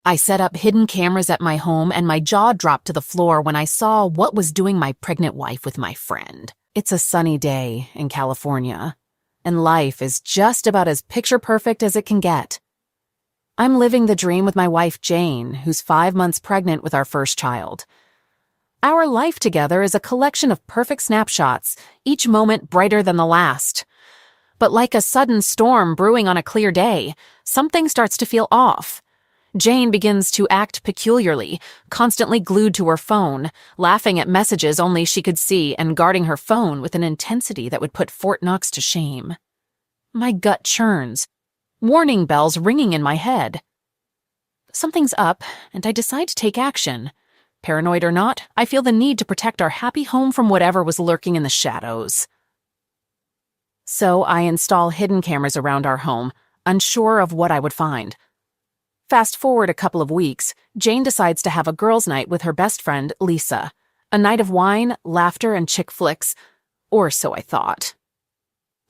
I set up hidden cameras at my home and my jaw dropped to the floor when I saw what was doing my pregnant wife with my friend. It's a sunny day in California, and life is just about as picture-perfect as it can get. I'm living the dream with my wife Jane, who's 5 months pregnant with our first child. Our life together is a collection of perfect snapshots, each moment brighter than the last. But like a sudden storm brewing on a clear day, something starts to feel off. Jane begins to act peculiarly, constantly glued to her phone, laughing at messages only she could see and guarding her phone with an intensity that would put Fort Knox to shame. My gut churns, warning bells ringing in my head. Something's up, and I decide to take action. Paranoid or not, I feel the need to protect our happy home from whatever was lurking in the shadows. So I install hidden cameras around our home, unsure of what I would find. Fast forward a couple of weeks, Jane decides to have a girls' night with her best friend, Lisa. A night of wine, laughter, and chick flicks. Or so I thought.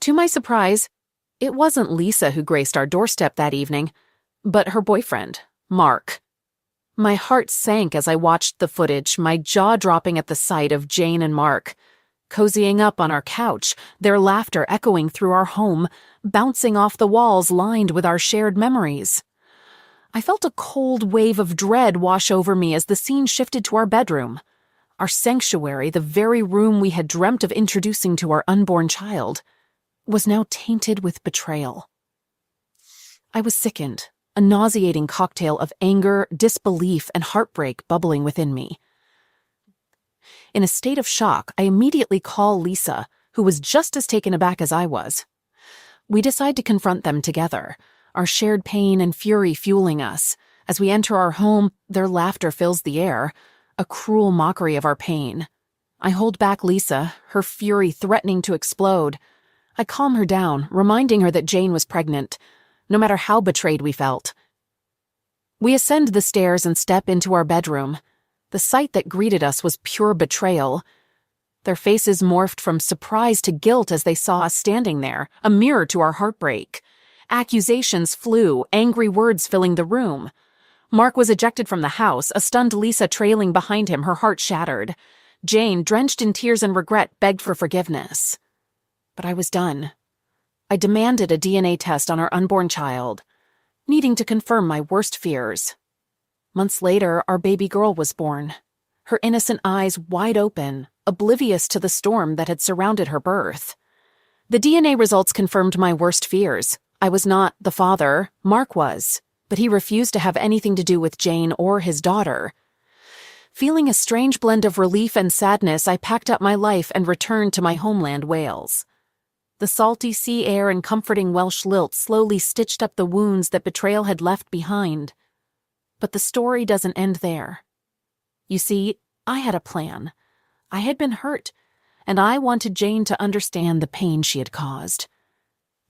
To my surprise, it wasn't Lisa who graced our doorstep that evening, but her boyfriend, Mark. My heart sank as I watched the footage, my jaw dropping at the sight of Jane and Mark, cozying up on our couch, their laughter echoing through our home, bouncing off the walls lined with our shared memories. I felt a cold wave of dread wash over me as the scene shifted to our bedroom. Our sanctuary, the very room we had dreamt of introducing to our unborn child, was now tainted with betrayal. I was sickened, a nauseating cocktail of anger, disbelief, and heartbreak bubbling within me. In a state of shock, I immediately call Lisa, who was just as taken aback as I was. We decide to confront them together, our shared pain and fury fueling us. As we enter our home, their laughter fills the air, a cruel mockery of our pain. I hold back Lisa, her fury threatening to explode. I calm her down, reminding her that Jane was pregnant, no matter how betrayed we felt. We ascend the stairs and step into our bedroom. The sight that greeted us was pure betrayal. Their faces morphed from surprise to guilt as they saw us standing there, a mirror to our heartbreak. Accusations flew, angry words filling the room. Mark was ejected from the house, a stunned Lisa trailing behind him, her heart shattered. Jane, drenched in tears and regret, begged for forgiveness. But I was done. I demanded a DNA test on our unborn child, needing to confirm my worst fears. Months later, our baby girl was born, her innocent eyes wide open, oblivious to the storm that had surrounded her birth. The DNA results confirmed my worst fears. I was not the father, Mark was, but he refused to have anything to do with Jane or his daughter. Feeling a strange blend of relief and sadness, I packed up my life and returned to my homeland, Wales. The salty sea air and comforting Welsh lilt slowly stitched up the wounds that betrayal had left behind. But the story doesn't end there. You see, I had a plan. I had been hurt, and I wanted Jane to understand the pain she had caused.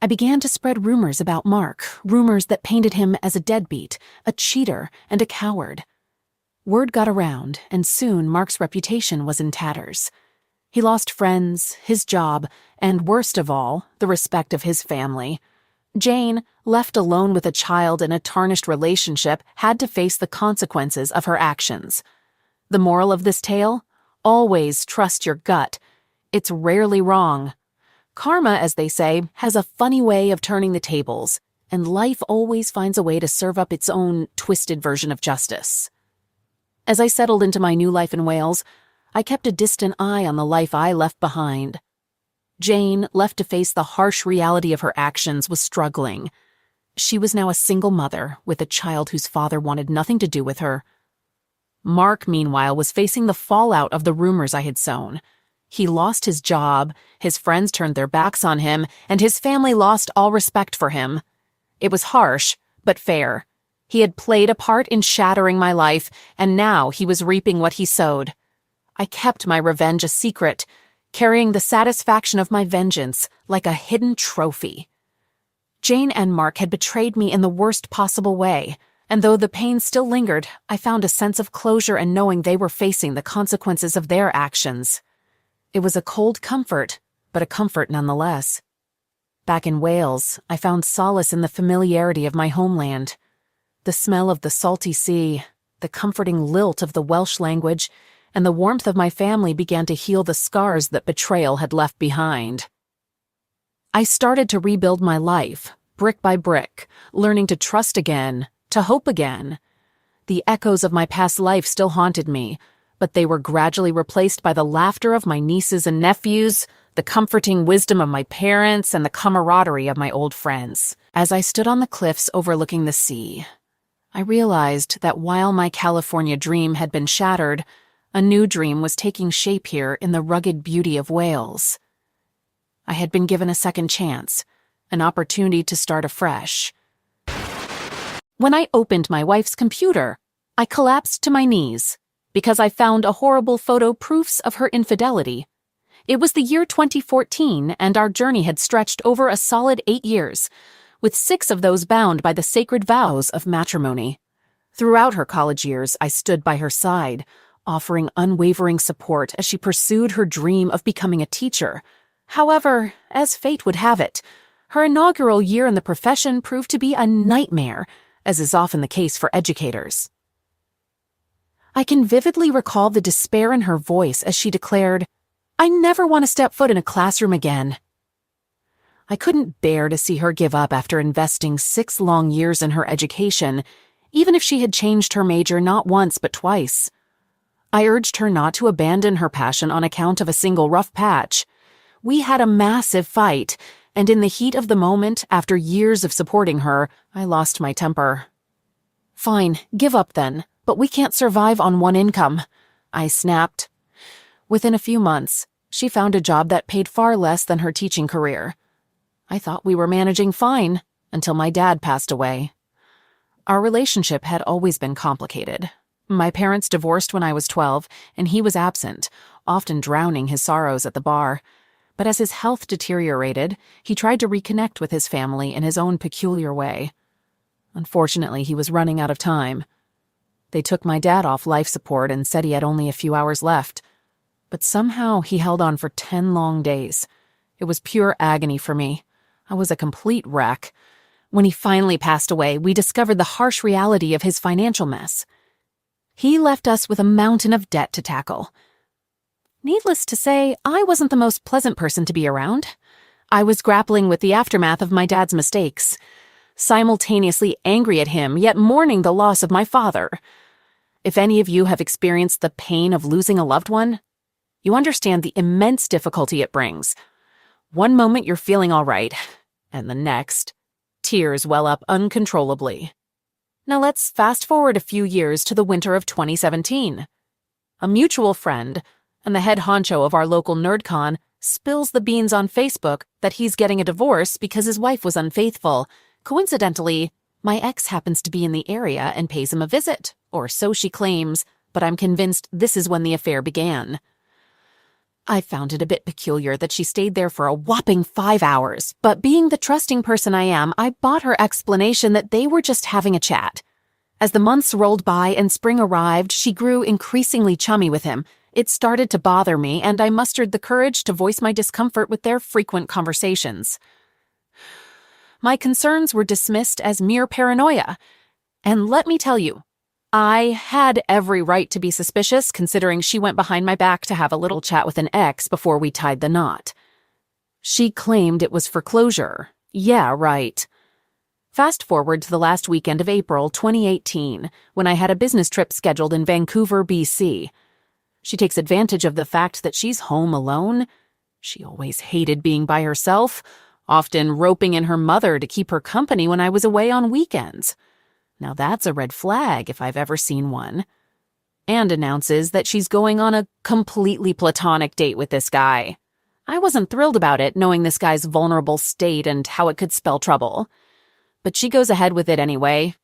I began to spread rumors about Mark, rumors that painted him as a deadbeat, a cheater, and a coward. Word got around, and soon Mark's reputation was in tatters. He lost friends, his job, and worst of all, the respect of his family. Jane, left alone with a child in a tarnished relationship, had to face the consequences of her actions. The moral of this tale? Always trust your gut. It's rarely wrong. Karma, as they say, has a funny way of turning the tables, and life always finds a way to serve up its own twisted version of justice. As I settled into my new life in Wales, I kept a distant eye on the life I left behind. Jane, left to face the harsh reality of her actions, was struggling. She was now a single mother with a child whose father wanted nothing to do with her. Mark, meanwhile, was facing the fallout of the rumors I had sown. He lost his job, his friends turned their backs on him, and his family lost all respect for him. It was harsh, but fair. He had played a part in shattering my life, and now he was reaping what he sowed. I kept my revenge a secret, carrying the satisfaction of my vengeance like a hidden trophy. Jane and Mark had betrayed me in the worst possible way, and though the pain still lingered, I found a sense of closure in knowing they were facing the consequences of their actions. It was a cold comfort, but a comfort nonetheless. Back in Wales, I found solace in the familiarity of my homeland. The The smell of the salty sea, the comforting lilt of the Welsh language, and the warmth of my family began to heal the scars that betrayal had left behind. I started to rebuild my life, brick by brick, learning to trust again, to hope again. The echoes of my past life still haunted me, but they were gradually replaced by the laughter of my nieces and nephews, the comforting wisdom of my parents, and the camaraderie of my old friends. As I stood on the cliffs overlooking the sea, I realized that while my California dream had been shattered, a new dream was taking shape here in the rugged beauty of Wales. I had been given a second chance, an opportunity to start afresh. When I opened my wife's computer, I collapsed to my knees because I found a horrible photo proofs of her infidelity. It was the year 2014, and our journey had stretched over a solid 8 years, with 6 of those bound by the sacred vows of matrimony. Throughout her college years, I stood by her side, offering unwavering support as she pursued her dream of becoming a teacher. However, as fate would have it, her inaugural year in the profession proved to be a nightmare, as is often the case for educators. I can vividly recall the despair in her voice as she declared, "I never want to step foot in a classroom again." I couldn't bear to see her give up after investing 6 long years in her education, even if she had changed her major not once but twice. I urged her not to abandon her passion on account of a single rough patch. We had a massive fight, and in the heat of the moment, after years of supporting her, I lost my temper. "Fine, give up then, but we can't survive on one income," I snapped. Within a few months, she found a job that paid far less than her teaching career. I thought we were managing fine, until my dad passed away. Our relationship had always been complicated. My parents divorced when I was 12, and he was absent, often drowning his sorrows at the bar. But as his health deteriorated, he tried to reconnect with his family in his own peculiar way. Unfortunately, he was running out of time. They took my dad off life support and said he had only a few hours left. But somehow he held on for 10 long days. It was pure agony for me. I was a complete wreck. When he finally passed away, we discovered the harsh reality of his financial mess. He left us with a mountain of debt to tackle. Needless to say, I wasn't the most pleasant person to be around. I was grappling with the aftermath of my dad's mistakes, simultaneously angry at him, yet mourning the loss of my father. If any of you have experienced the pain of losing a loved one, you understand the immense difficulty it brings. One moment you're feeling all right, and the next, tears well up uncontrollably. Now let's fast forward a few years to the winter of 2017. A mutual friend, and the head honcho of our local NerdCon, spills the beans on Facebook that he's getting a divorce because his wife was unfaithful. Coincidentally, my ex happens to be in the area and pays him a visit, or so she claims, but I'm convinced this is when the affair began. I found it a bit peculiar that she stayed there for a whopping 5 hours, but being the trusting person I am, I bought her explanation that they were just having a chat. As the months rolled by and spring arrived, she grew increasingly chummy with him. It started to bother me, and I mustered the courage to voice my discomfort with their frequent conversations. My concerns were dismissed as mere paranoia, and let me tell you, I had every right to be suspicious, considering she went behind my back to have a little chat with an ex before we tied the knot. She claimed it was for closure. Yeah, right. Fast forward to the last weekend of April 2018, when I had a business trip scheduled in Vancouver, BC. She takes advantage of the fact that she's home alone. She always hated being by herself, often roping in her mother to keep her company when I was away on weekends. Now that's a red flag if I've ever seen one. And announces that she's going on a completely platonic date with this guy. I wasn't thrilled about it, knowing this guy's vulnerable state and how it could spell trouble. But she goes ahead with it anyway.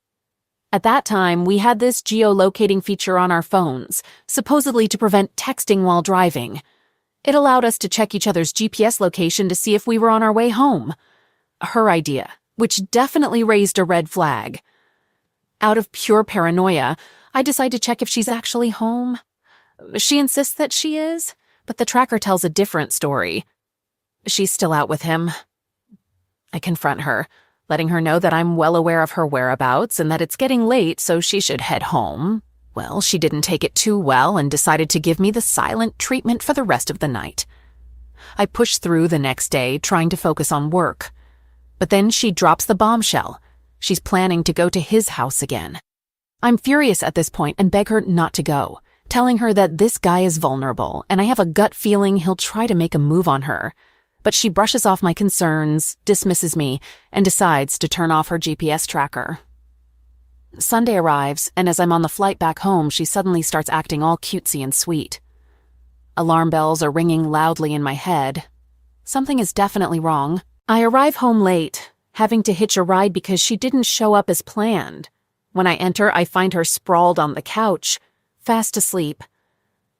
At that time, we had this geolocating feature on our phones, supposedly to prevent texting while driving. It allowed us to check each other's GPS location to see if we were on our way home. Her idea, which definitely raised a red flag. Out of pure paranoia, I decide to check if she's actually home. She insists that she is, but the tracker tells a different story. She's still out with him. I confront her. letting her know that I'm well aware of her whereabouts and that it's getting late, so she should head home. Well, she didn't take it too well and decided to give me the silent treatment for the rest of the night. I pushed through the next day, trying to focus on work. But then she drops the bombshell. She's planning to go to his house again. I'm furious at this point and beg her not to go, telling her that this guy is vulnerable and I have a gut feeling he'll try to make a move on her. But she brushes off my concerns, dismisses me, and decides to turn off her GPS tracker. Sunday arrives, and as I'm on the flight back home, she suddenly starts acting all cutesy and sweet. Alarm bells are ringing loudly in my head. Something is definitely wrong. I arrive home late, having to hitch a ride because she didn't show up as planned. When I enter, I find her sprawled on the couch, fast asleep.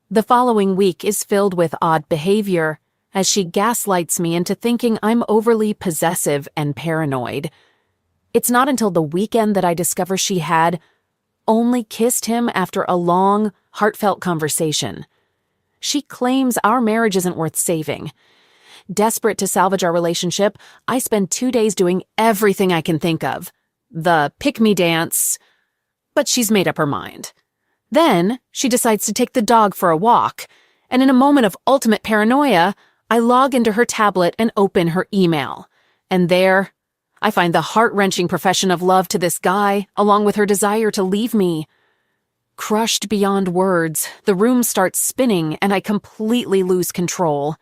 The following week is filled with odd behavior, as she gaslights me into thinking I'm overly possessive and paranoid. It's not until the weekend that I discover she had only kissed him after a long, heartfelt conversation. She claims our marriage isn't worth saving. Desperate to salvage our relationship, I spend 2 days doing everything I can think of. The pick-me dance. But she's made up her mind. Then, she decides to take the dog for a walk, and in a moment of ultimate paranoia, I log into her tablet and open her email. And there, I find the heart-wrenching profession of love to this guy, along with her desire to leave me. Crushed beyond words, the room starts spinning and I completely lose control.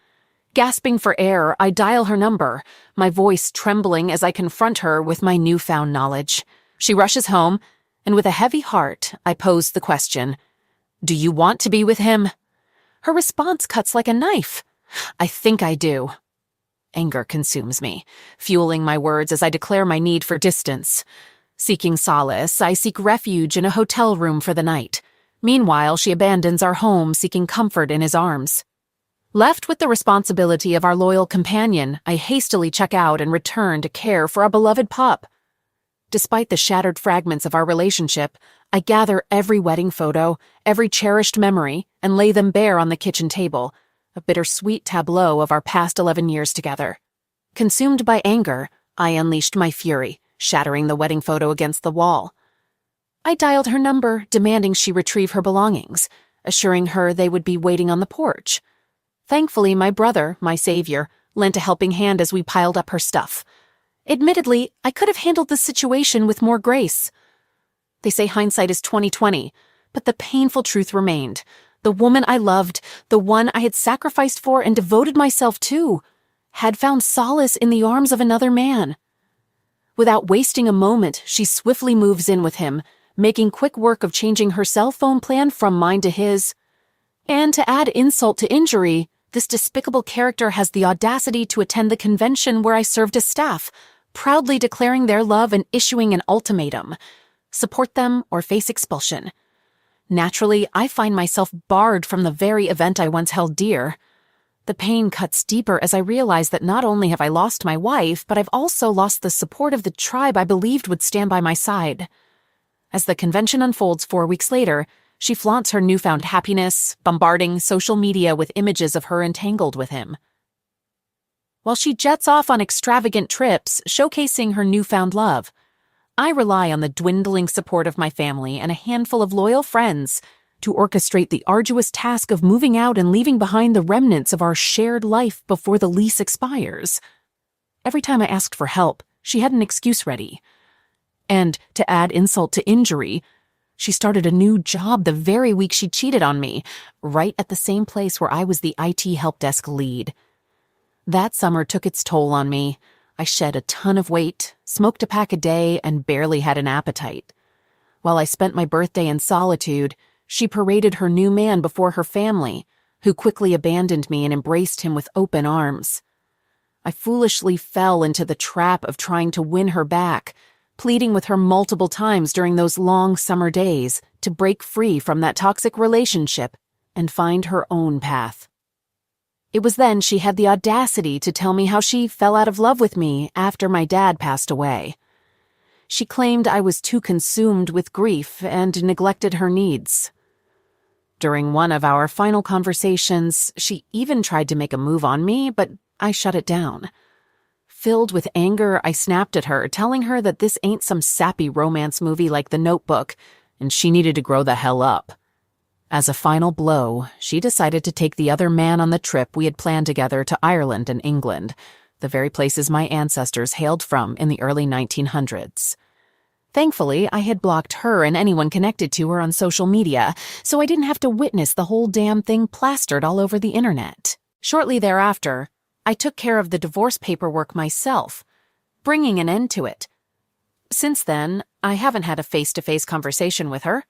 Gasping for air, I dial her number, my voice trembling as I confront her with my newfound knowledge. She rushes home, and with a heavy heart, I pose the question, "Do you want to be with him?" Her response cuts like a knife. "I think I do." Anger consumes me, fueling my words as I declare my need for distance. Seeking solace, I seek refuge in a hotel room for the night. Meanwhile, she abandons our home, seeking comfort in his arms. Left with the responsibility of our loyal companion, I hastily check out and return to care for our beloved pup. Despite the shattered fragments of our relationship, I gather every wedding photo, every cherished memory, and lay them bare on the kitchen table, a bittersweet tableau of our past 11 years together. Consumed by anger, I unleashed my fury, shattering the wedding photo against the wall. I dialed her number, demanding she retrieve her belongings, assuring her they would be waiting on the porch. Thankfully, my brother, my savior, lent a helping hand as we piled up her stuff. Admittedly, I could have handled the situation with more grace. They say hindsight is 20/20, but the painful truth remained. The woman I loved, the one I had sacrificed for and devoted myself to, had found solace in the arms of another man. Without wasting a moment, she swiftly moves in with him, making quick work of changing her cell phone plan from mine to his. And to add insult to injury, this despicable character has the audacity to attend the convention where I served as staff, proudly declaring their love and issuing an ultimatum: support them or face expulsion. Naturally, I find myself barred from the very event I once held dear. The pain cuts deeper as I realize that not only have I lost my wife, but I've also lost the support of the tribe I believed would stand by my side. As the convention unfolds 4 weeks later, she flaunts her newfound happiness, bombarding social media with images of her entangled with him. While she jets off on extravagant trips, showcasing her newfound love, I rely on the dwindling support of my family and a handful of loyal friends to orchestrate the arduous task of moving out and leaving behind the remnants of our shared life before the lease expires. Every time I asked for help, she had an excuse ready. And, to add insult to injury, she started a new job the very week she cheated on me, right at the same place where I was the IT help desk lead. That summer took its toll on me. I shed a ton of weight, smoked a pack a day, and barely had an appetite. While I spent my birthday in solitude, she paraded her new man before her family, who quickly abandoned me and embraced him with open arms. I foolishly fell into the trap of trying to win her back, pleading with her multiple times during those long summer days to break free from that toxic relationship and find her own path. It was then she had the audacity to tell me how she fell out of love with me after my dad passed away. She claimed I was too consumed with grief and neglected her needs. During one of our final conversations, she even tried to make a move on me, but I shut it down. Filled with anger, I snapped at her, telling her that this ain't some sappy romance movie like The Notebook, and she needed to grow the hell up. As a final blow, she decided to take the other man on the trip we had planned together to Ireland and England, the very places my ancestors hailed from in the early 1900s. Thankfully, I had blocked her and anyone connected to her on social media, so I didn't have to witness the whole damn thing plastered all over the internet. Shortly thereafter, I took care of the divorce paperwork myself, bringing an end to it. Since then, I haven't had a face-to-face conversation with her.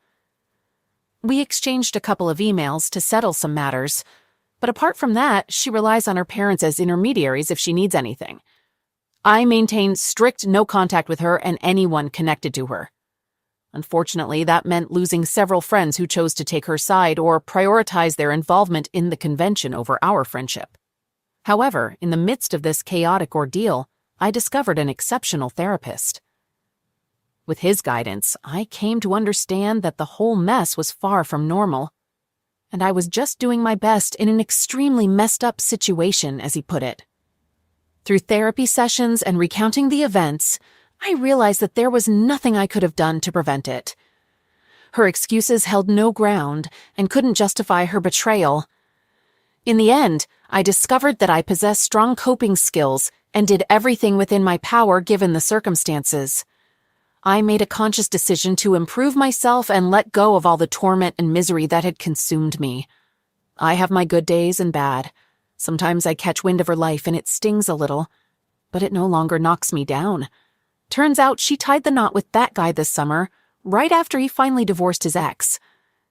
We exchanged a couple of emails to settle some matters, but apart from that, she relies on her parents as intermediaries if she needs anything. I maintain strict no contact with her and anyone connected to her. Unfortunately, that meant losing several friends who chose to take her side or prioritize their involvement in the convention over our friendship. However, in the midst of this chaotic ordeal, I discovered an exceptional therapist. With his guidance, I came to understand that the whole mess was far from normal, and I was just doing my best in an extremely messed up situation, as he put it. Through therapy sessions and recounting the events, I realized that there was nothing I could have done to prevent it. Her excuses held no ground and couldn't justify her betrayal. In the end, I discovered that I possessed strong coping skills and did everything within my power given the circumstances. I made a conscious decision to improve myself and let go of all the torment and misery that had consumed me. I have my good days and bad. Sometimes I catch wind of her life and it stings a little, but it no longer knocks me down. Turns out she tied the knot with that guy this summer, right after he finally divorced his ex.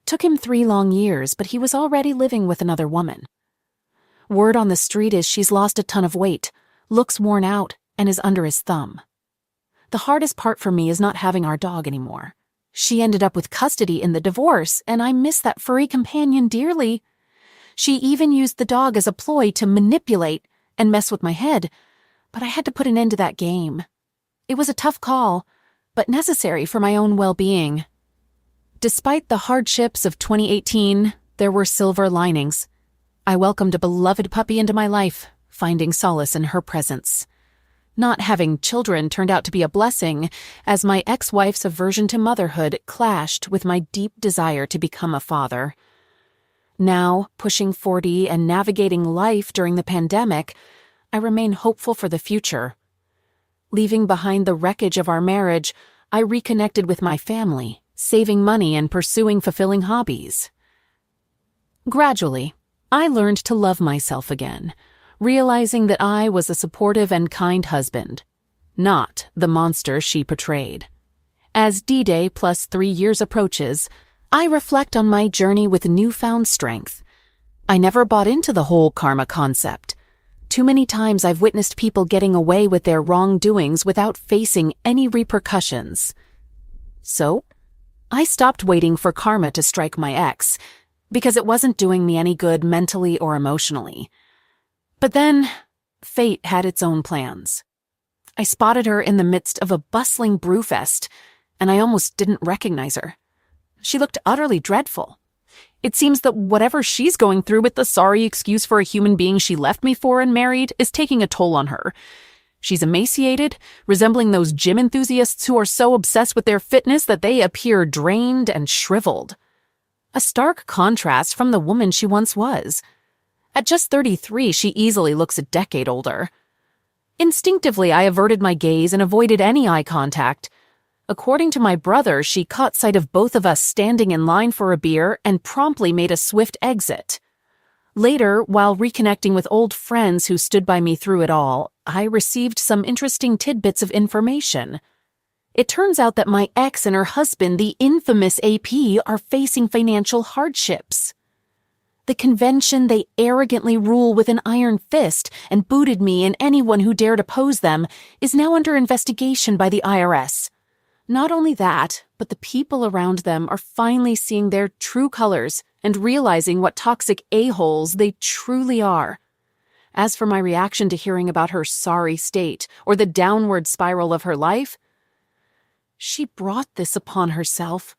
Took him 3 long years, but he was already living with another woman. Word on the street is she's lost a ton of weight, looks worn out, and is under his thumb. The hardest part for me is not having our dog anymore. She ended up with custody in the divorce, and I miss that furry companion dearly. She even used the dog as a ploy to manipulate and mess with my head, but I had to put an end to that game. It was a tough call, but necessary for my own well-being. Despite the hardships of 2018, there were silver linings. I welcomed a beloved puppy into my life, finding solace in her presence. Not having children turned out to be a blessing, as my ex-wife's aversion to motherhood clashed with my deep desire to become a father. Now, pushing 40 and navigating life during the pandemic, I remain hopeful for the future. Leaving behind the wreckage of our marriage, I reconnected with my family, saving money and pursuing fulfilling hobbies. Gradually, I learned to love myself again, realizing that I was a supportive and kind husband, not the monster she portrayed. As D-Day plus 3 years approaches, I reflect on my journey with newfound strength. I never bought into the whole karma concept. Too many times I've witnessed people getting away with their wrongdoings without facing any repercussions. So, I stopped waiting for karma to strike my ex, because it wasn't doing me any good mentally or emotionally. But then, fate had its own plans. I spotted her in the midst of a bustling brewfest, and I almost didn't recognize her. She looked utterly dreadful. It seems that whatever she's going through with the sorry excuse for a human being she left me for and married is taking a toll on her. She's emaciated, resembling those gym enthusiasts who are so obsessed with their fitness that they appear drained and shriveled. A stark contrast from the woman she once was. At just 33, she easily looks a decade older. Instinctively, I averted my gaze and avoided any eye contact. According to my brother, she caught sight of both of us standing in line for a beer and promptly made a swift exit. Later, while reconnecting with old friends who stood by me through it all, I received some interesting tidbits of information. It turns out that my ex and her husband, the infamous AP, are facing financial hardships. The convention they arrogantly rule with an iron fist and booted me and anyone who dared oppose them is now under investigation by the IRS. Not only that, but the people around them are finally seeing their true colors and realizing what toxic a-holes they truly are. As for my reaction to hearing about her sorry state or the downward spiral of her life, she brought this upon herself.